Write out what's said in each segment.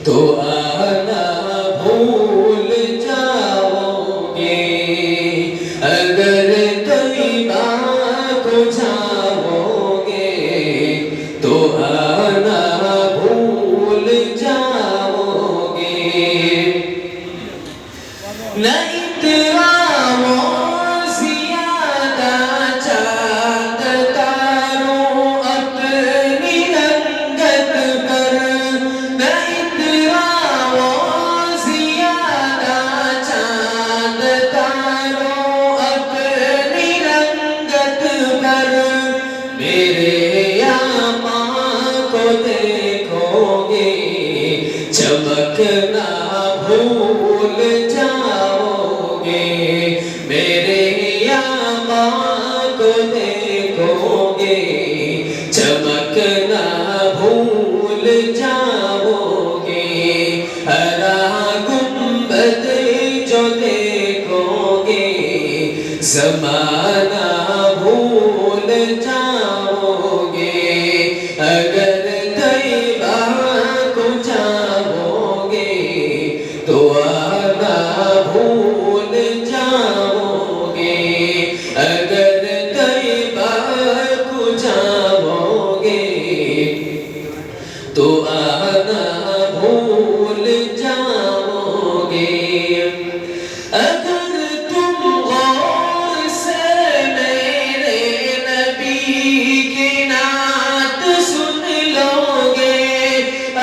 تو آنا بھول جاؤ گے، اگر طیبہ کو جاؤ گے تو آنا بھول جاؤ گے۔ نہ اتراؤ زیادہ چاند تاروں اپنی رنگت پر، نہ اتراؤ زیادہ چاند تاروں اپنی رنگت پر، میرے آقا کو دیکھو گے چمکنا بھول جاؤ گے، میرے آقا کو دیکھو گے چمکنا بھول جاؤ گے، ہرا گنبد جو دیکھو گے زمانہ بھول جاؤ گے، اگر طیبہ کو جاؤ گے تو آنا بھول جاؤ گے، اگر طیبہ کو جاؤ گے تو آنا بھول جاؤ گے، اگر تم غور سے میرے نبی کی نعت سن لو گے،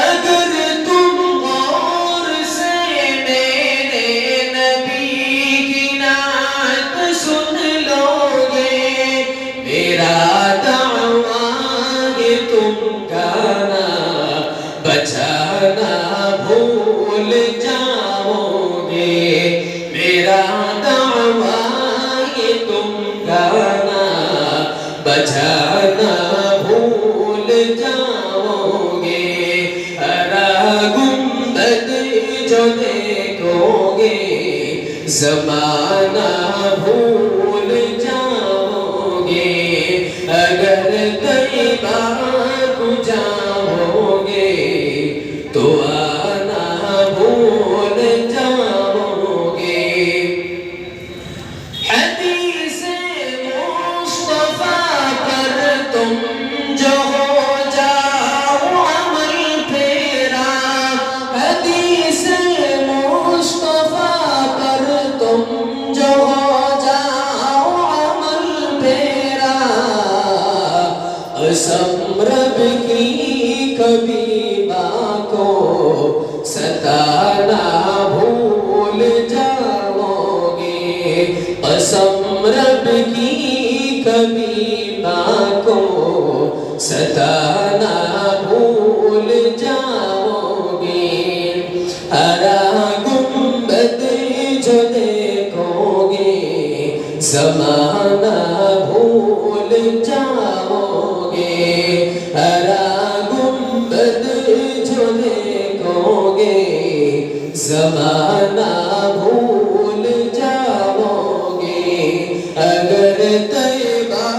اگر تم غور سے میرے نبی کی نعت سن لو گے، میرا دعویٰ یہ تم گانا بجانا بھول جاؤ گے، میرا دعویٰ یہ تم گانا بجانا بھول جاؤ گے، ہرا گنبد جو دیکھو گے زمانہ بھول جاؤ گے، اگر طیبہ کو جاؤ گے تو آنا بھول جاؤ گے، حدیث مصطفیٰ پر تم جو ہو جاؤ عمل پھیرا، حدیث مصطفیٰ پر تم جو ہو جاؤ عمل پھیرا، قسم رب کی کبھی ماں کو ستانا بھول جاؤ گے، قسم رب کی کبھی ماں کو ستانا بھول جاؤ گے، ہرا گنبد جو دیکھو گے زمانہ بھول جاؤ گے، ہرا گنبد جو دیکھو گے زمانہ بھول جاؤ گے، اگر طیبہ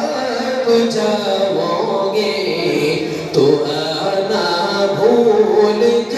کو جاؤ گے تو آنا بھول جاؤ گے۔